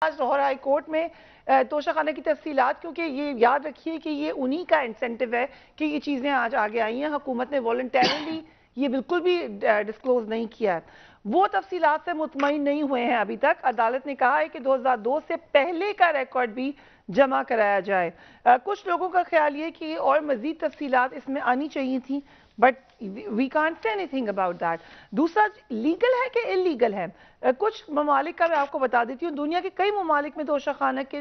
آج Lahore high court میں توشہ خانہ کی تفصیلات، کیونکہ یہ یاد رکھیے کہ یہ انہی کا انسینٹیو ہے کہ یہ چیزیں آج آگے آئی ہیں. حکومت نے والنٹیرلی یہ بالکل بھی ڈسکلوز نہیں کیا ہے. وہ تفصیلات سے مطمئن نہیں ہوئے ہیں ابھی تک. عدالت نے کہا ہے کہ 2002 سے پہلے کا ریکارڈ بھی جمع کرایا جائے. کچھ لوگوں کا خیال یہ کہ اور مزید تفصیلات اس میں آنی چاہیے تھیں، but we can't see anything about that. دوسرا، لیگل ہے کہ انلیگل ہے؟ کچھ ممالک کا میں آپ کو بتا دیتی ہوں. دنیا کے کئی ممالک میں توشہ خانہ کے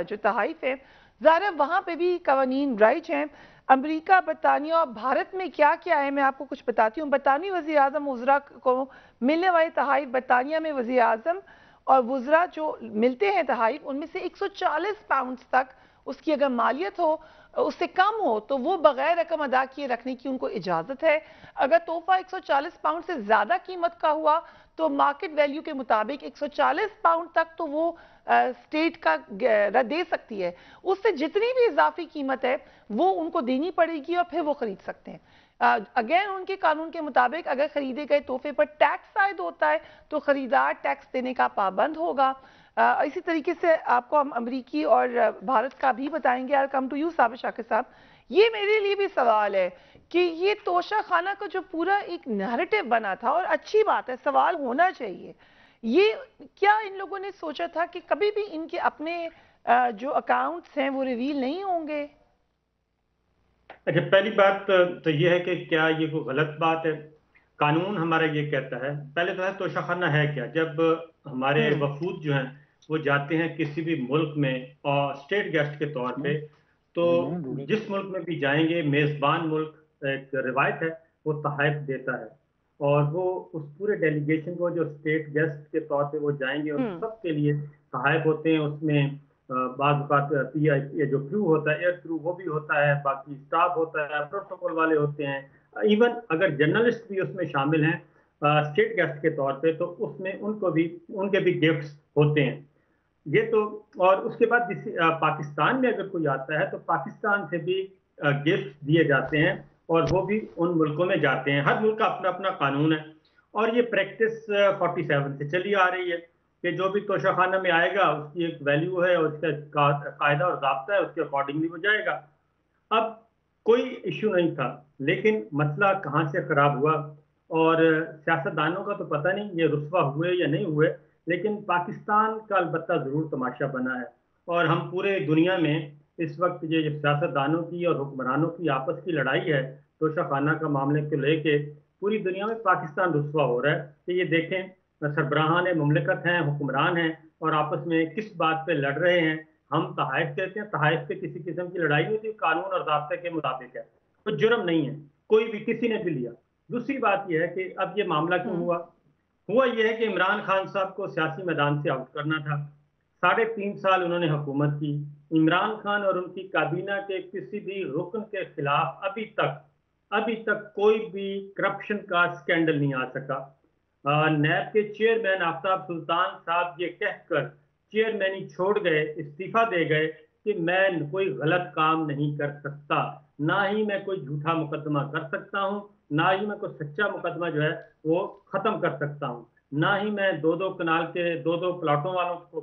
جو تحائف ہیں، ظاہر ہے وہاں پہ بھی قوانین رائج ہیں. امریکہ، برطانیہ اور بھارت میں کیا کیا ہے میں آپ کو کچھ بتاتی ہوں. برطانوی وزیر اعظم وزراء کو ملنے والے تحائف، برطانیہ میں وزیر اعظم اور وزراء جو ملتے ہیں تحائف، ان میں سے 140 پاؤنڈز تک اس کی اگر مالیت ہو، اس سے کم ہو تو وہ بغیر رقم ادا کیے رکھنے کی ان کو اجازت ہے. اگر تحفہ 140 پاؤنڈ سے زیادہ قیمت کا ہوا تو مارکیٹ ویلیو کے مطابق 140 پاؤنڈ تک تو وہ اسٹیٹ کا دے سکتی ہے. اس سے جتنی بھی اضافی قیمت ہے وہ ان کو دینی پڑے گی اور پھر وہ خرید سکتے ہیں. اگین ان کے قانون کے مطابق اگر خریدے گئے تحفے پر ٹیکس عائد ہوتا ہے تو خریدار ٹیکس دینے کا پابند ہوگا. اسی طریقے سے آپ کو ہم امریکی اور بھارت کا بھی بتائیں گے. کم ٹو یو صابر شاکر صاحب، یہ میرے لیے بھی سوال ہے کہ یہ توشہ خانہ کا جو پورا ایک نیریٹو بنا تھا، اور اچھی بات ہے، سوال ہونا چاہیے، یہ کیا ان لوگوں نے سوچا تھا کہ کبھی بھی ان کے اپنے جو اکاؤنٹس ہیں وہ ریویل نہیں ہوں گے؟ اچھا، پہلی بات تو یہ ہے کہ کیا یہ کوئی غلط بات ہے؟ قانون ہمارا یہ کہتا ہے، پہلے تو ہے توشہ خانہ ہے کیا. جب ہمارے وفود جو ہیں وہ جاتے ہیں کسی بھی ملک میں اور اسٹیٹ گیسٹ کے طور پہ، تو جس ملک میں بھی جائیں گے میزبان ملک ایک روایت ہے وہ تحائف دیتا ہے، اور وہ اس پورے ڈیلیگیشن کو جو اسٹیٹ گیسٹ کے طور پہ وہ جائیں گے ان سب کے لیے تحائف ہوتے ہیں. اس میں بعض اوقات جو کرو ہوتا ہے، ایئر کرو، وہ بھی ہوتا ہے، باقی اسٹاف ہوتا ہے، پروٹوکول والے ہوتے ہیں، ایون اگر جرنلسٹ بھی اس میں شامل ہیں اسٹیٹ گیسٹ کے طور پہ تو اس میں ان کے بھی گفٹس ہوتے ہیں. یہ تو، اور اس کے بعد پاکستان میں اگر کوئی آتا ہے تو پاکستان سے بھی گفٹ دیے جاتے ہیں اور وہ بھی ان ملکوں میں جاتے ہیں. ہر ملک کا اپنا اپنا قانون ہے، اور یہ پریکٹس 47 سے چلی آ رہی ہے کہ جو بھی توشہ خانہ میں آئے گا اس کی ایک ویلیو ہے اور اس کا قاعدہ اور ضابطہ ہے، اس کے اکارڈنگلی وہ جائے گا. اب کوئی ایشو نہیں تھا، لیکن مسئلہ کہاں سے خراب ہوا، اور سیاستدانوں کا تو پتہ نہیں یہ رسوا ہوئے یا نہیں ہوئے، لیکن پاکستان کا البتہ ضرور تماشا بنا ہے. اور ہم پورے دنیا میں اس وقت یہ سیاستدانوں کی اور حکمرانوں کی آپس کی لڑائی ہے توشہ خانہ کا معاملے کو لے کے، پوری دنیا میں پاکستان رسوا ہو رہا ہے کہ یہ دیکھیں سربراہان مملکت ہیں، حکمران ہیں، اور آپس میں کس بات پہ لڑ رہے ہیں. ہم تحائف دیتے ہیں، تحائف پہ کسی قسم کی لڑائی نہیں ہوتی، قانون اور ضابطے کے مطابق ہے، کوئی جرم نہیں ہے، کوئی بھی کسی نے بھی لیا. دوسری بات یہ ہے کہ اب یہ معاملہ کیوں ہوا یہ ہے کہ عمران خان صاحب کو سیاسی میدان سے آؤٹ کرنا تھا. 3.5 سال انہوں نے حکومت کی. عمران خان اور ان کی کابینہ کے کسی بھی رکن کے خلاف ابھی تک کوئی بھی کرپشن کا سکینڈل نہیں آ سکا. نیب کے چیئرمین آفتاب سلطان صاحب یہ کہہ کر چیئرمینی چھوڑ گئے، استعفیٰ دے گئے کہ میں کوئی غلط کام نہیں کر سکتا، نہ ہی میں کوئی جھوٹا مقدمہ کر سکتا ہوں، نہ ہی میں کوئی سچا مقدمہ جو ہے وہ ختم کر سکتا ہوں، نہ ہی میں دو کنال کے دو پلاٹوں والوں کو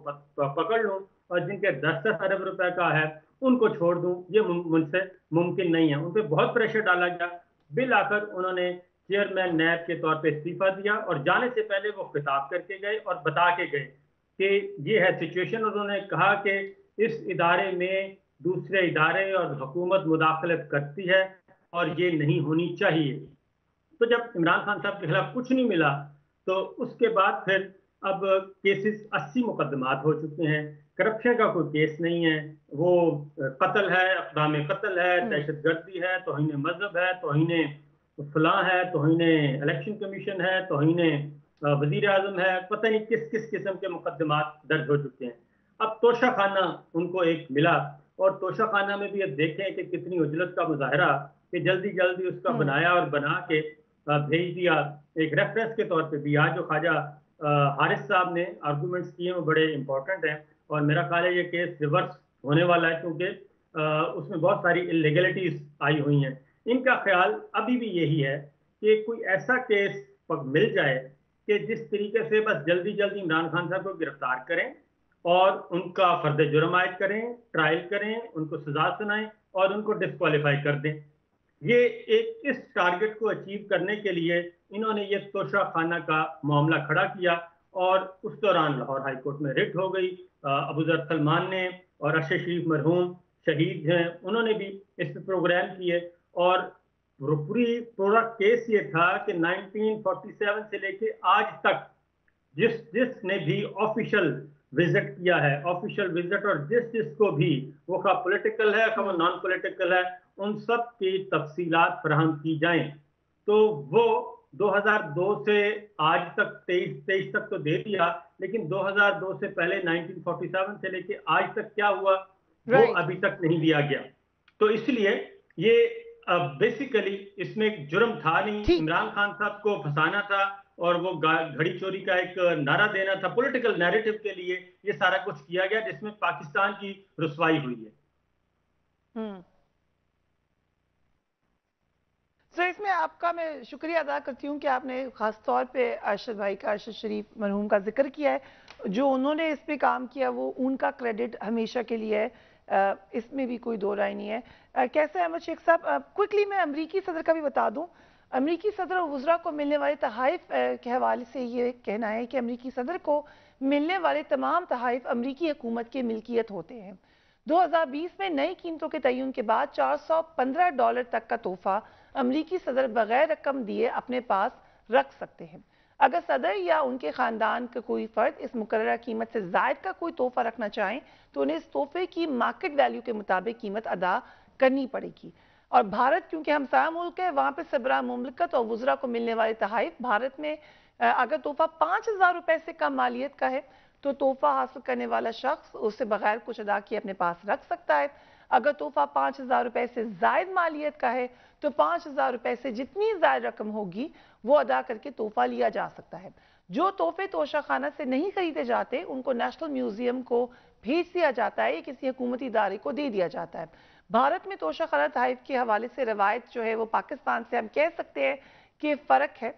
پکڑ لوں اور جن کے 10 ارب روپے کا ہے ان کو چھوڑ دوں. یہ مجھ سے ممکن نہیں ہے. ان پہ بہت پریشر ڈالا گیا، بالآخر انہوں نے چیئرمین نیب کے طور پہ استعفیٰ دیا، اور جانے سے پہلے وہ خطاب کر کے گئے اور بتا کے گئے کہ یہ ہے سچویشن. انہوں نے کہا کہ اس ادارے میں دوسرے ادارے اور حکومت مداخلت کرتی ہے اور یہ نہیں ہونی چاہیے. تو جب عمران خان صاحب کے خلاف کچھ نہیں ملا تو اس کے بعد پھر اب کیسز 80 مقدمات ہو چکے ہیں. کرپشن کا کوئی کیس نہیں ہے، وہ قتل ہے، اقدام قتل ہے، دہشت گردی ہے، توہین مذہب ہے، توہین فلاں ہے، توہین الیکشن کمیشن ہے، توہین وزیر اعظم ہے، پتہ نہیں کس قسم کے مقدمات درج ہو چکے ہیں. اب توشہ خانہ ان کو ایک ملا، اور توشہ خانہ میں بھی اب دیکھیں کہ کتنی عجلت کا مظاہرہ کہ جلدی اس کا بنایا اور بنا کے بھیج دیا. ایک ریفرنس کے طور پہ بھی آج جو خواجہ حارث صاحب نے آرگومنٹس کیے وہ بڑے امپورٹنٹ ہیں، اور میرا خیال ہے یہ کیس ریورس ہونے والا ہے کیونکہ اس میں بہت ساری انلیگلٹیز آئی ہوئی ہیں. ان کا خیال ابھی بھی یہی ہے کہ کوئی ایسا کیس مل جائے کہ جس طریقے سے بس جلدی عمران خان صاحب کو گرفتار کریں اور ان کا فرد جرم عائد کریں، ٹرائل کریں، ان کو سزا سنائیں اور ان کو ڈسکوالیفائی کر دیں۔ یہ اس ٹارگٹ کو اچیو کرنے کے لیے انہوں نے یہ توشہ خانہ کا معاملہ کھڑا کیا، اور اس دوران لاہور ہائی کورٹ میں رٹ ہو گئی۔ ابو ذر سلمان نے اور ارشد شریف مرحوم شہید ہیں، انہوں نے بھی اس پہ پروگرام کیے، اور پورا کیس یہ تھا کہ 1947 سے لے کے آج تک جس نے بھی آفیشل وزٹ کیا ہے، آفیشل وزٹ، اور جس کو بھی، وہ خواہ پولیٹیکل ہے خواہ نان پولیٹیکل ہے، ان سب کی تفصیلات فراہم کی جائیں۔ تو وہ 2002 سے آج تک 23 تک تو دے دیا، لیکن 2002 سے پہلے 1947 سے لے کے آج تک کیا ہوا وہ ابھی تک نہیں دیا گیا۔ تو اس لیے یہ بیسیکلی اس میں ایک جرم تھا نہیں، عمران خان صاحب کو پھنسانا تھا اور وہ گھڑی چوری کا ایک نعرہ دینا تھا، پولیٹیکل نیریٹو کے لیے یہ سارا کچھ کیا گیا، جس میں پاکستان کی رسوائی ہوئی ہے۔ سر اس میں آپ کا میں شکریہ ادا کرتی ہوں کہ آپ نے خاص طور پہ ارشد بھائی کا، ارشد شریف مرحوم کا ذکر کیا ہے۔ جو انہوں نے اس پہ کام کیا وہ ان کا کریڈٹ ہمیشہ کے لیے ہے، اس میں بھی کوئی دو رائے نہیں ہے۔ کیسے احمد شیخ صاحب، کوئکلی میں امریکی صدر کا بھی بتا دوں، امریکی صدر اور وزراء کو ملنے والے تحائف کے حوالے سے یہ کہنا ہے کہ امریکی صدر کو ملنے والے تمام تحائف امریکی حکومت کے ملکیت ہوتے ہیں۔ 2020 میں نئی قیمتوں کے تعین کے بعد $415 تک کا تحفہ امریکی صدر بغیر رقم دیے اپنے پاس رکھ سکتے ہیں۔ اگر صدر یا ان کے خاندان کا کوئی فرد اس مقررہ قیمت سے زائد کا کوئی تحفہ رکھنا چاہیں تو انہیں اس تحفے کی مارکیٹ ویلیو کے مطابق قیمت ادا کرنی پڑے گی۔ اور بھارت کیونکہ ہمسایہ ملک ہے، وہاں پہ سربراہ مملکت اور وزراء کو ملنے والے تحائف، بھارت میں اگر تحفہ $5000 سے کم مالیت کا ہے تو تحفہ حاصل کرنے والا شخص اسے بغیر کچھ ادا کیے اپنے پاس رکھ سکتا ہے۔ اگر تحفہ $5000 سے زائد مالیت کا ہے تو $5000 سے جتنی زائد رقم ہوگی وہ ادا کر کے تحفہ لیا جا سکتا ہے۔ جو تحفے توشہ خانہ سے نہیں خریدے جاتے ان کو نیشنل میوزیم کو بھیج دیا جاتا ہے یا کسی حکومتی ادارے کو دے دیا جاتا ہے۔ بھارت میں توشہ خانہ تحائف کے حوالے سے روایت جو ہے وہ پاکستان سے ہم کہہ سکتے ہیں کہ فرق ہے۔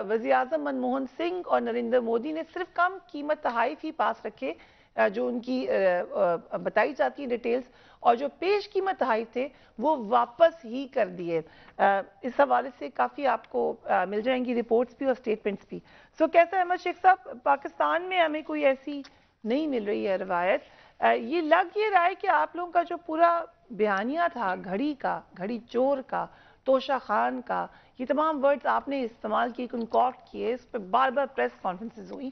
وزیر اعظم منموہن سنگھ اور نریندر مودی نے صرف کم قیمت تحائف ہی پاس رکھے جو ان کی بتائی جاتی ہیں ڈیٹیلز، اور جو پیش قیمت تحائف تھے وہ واپس ہی کر دیے۔ اس حوالے سے کافی آپ کو مل جائیں گی رپورٹس بھی اور سٹیٹمنٹس بھی۔ سو کیسا احمد شیخ صاحب، پاکستان میں ہمیں کوئی ایسی نہیں مل رہی ہے روایت۔ یہ لگ یہ رہا ہے کہ آپ لوگوں کا جو پورا بیانیہ تھا گھڑی کا، گھڑی چور کا، توشہ خان کا، یہ تمام ورڈز آپ نے استعمال کیے، کنکاکٹ کیے، اس پہ بار بار پریس کانفرنسز ہوئی۔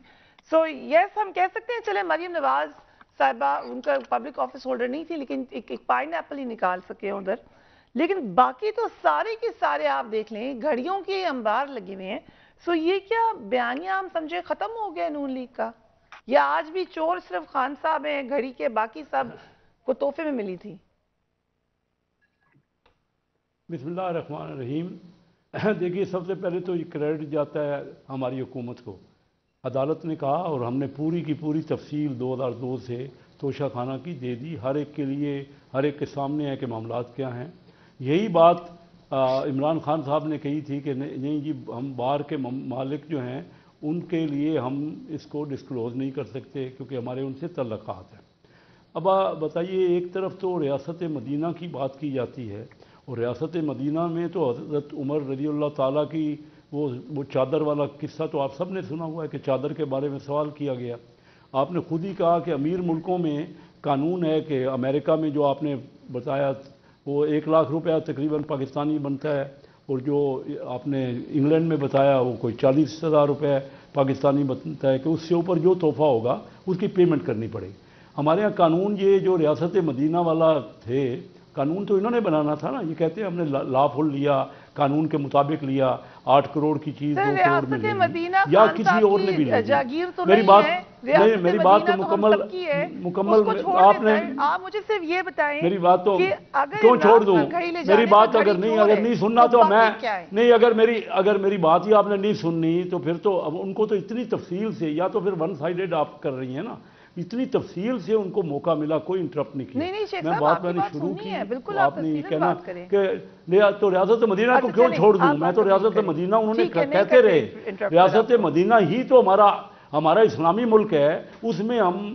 سو یس ہم کہہ سکتے ہیں چلے مریم نواز صاحبہ ان کا پبلک آفس ہولڈر نہیں تھی لیکن ایک پائن ایپل ہی نکال سکے ادھر، لیکن باقی تو سارے کے سارے آپ دیکھ لیں گھڑیوں کے انبار لگے ہوئے ہیں۔ سو یہ کیا بیانیہ ہم سمجھے ختم ہو گیا نون لیگ کا، یا آج بھی چور صرف خان صاحب ہیں، گھڑی کے باقی سب کو تحفے میں ملی تھی؟ بسم اللہ الرحمن الرحیم۔ دیکھیے سب سے پہلے تو یہ کریڈٹ جاتا ہے ہماری حکومت کو۔ عدالت نے کہا اور ہم نے پوری کی پوری تفصیل 2002 سے توشہ خانہ کی دے دی، ہر ایک کے لیے، ہر ایک کے سامنے ہے کہ معاملات کیا ہیں۔ یہی بات عمران خان صاحب نے کہی تھی کہ نہیں جی ہم باہر کے مالک جو ہیں ان کے لیے ہم اس کو ڈسکلوز نہیں کر سکتے کیونکہ ہمارے ان سے تعلقات ہیں۔ اب بتائیے، ایک طرف تو ریاست مدینہ کی بات کی جاتی ہے، اور ریاست مدینہ میں تو حضرت عمر رضی اللہ تعالیٰ کی وہ چادر والا قصہ تو آپ سب نے سنا ہوا ہے کہ چادر کے بارے میں سوال کیا گیا۔ آپ نے خود ہی کہا کہ امیر ملکوں میں قانون ہے کہ امریکہ میں جو آپ نے بتایا وہ 1 لاکھ روپیہ تقریباً پاکستانی بنتا ہے، اور جو آپ نے انگلینڈ میں بتایا وہ کوئی 40,000 روپے پاکستانی بنتا ہے کہ اس سے اوپر جو تحفہ ہوگا اس کی پیمنٹ کرنی پڑے گی۔ ہمارے ہاں قانون یہ جو ریاست مدینہ والا تھے، قانون تو انہوں نے بنانا تھا نا، یہ کہتے ہیں ہم نے لا فل لیا، قانون کے مطابق لیا، 8 کروڑ کی چیز 2 کروڑ میں لے لی یا کسی اور نے بھی لے لی۔ میری بات تو مکمل آپ نے، آپ مجھے صرف یہ بتائیں میری بات تو کیوں چھوڑ دوں؟ میری بات اگر نہیں سننا تو میں نہیں، اگر میری بات ہی آپ نے نہیں سننی تو پھر تو اب ان کو تو اتنی تفصیل سے، یا تو پھر ون سائیڈڈ آپ کر رہی ہیں نا، اتنی تفصیل سے ان کو موقع ملا، کوئی انٹرپٹ نہیں کیا۔ میں بات میں نے شروع کی تو آپ نے یہ کہنا کہ تو ریاست مدینہ کو کیوں چھوڑ دوں؟ میں تو ریاست مدینہ انہوں نے کہتے رہے، ریاست مدینہ ہی تو ہمارا اسلامی ملک ہے، اس میں ہم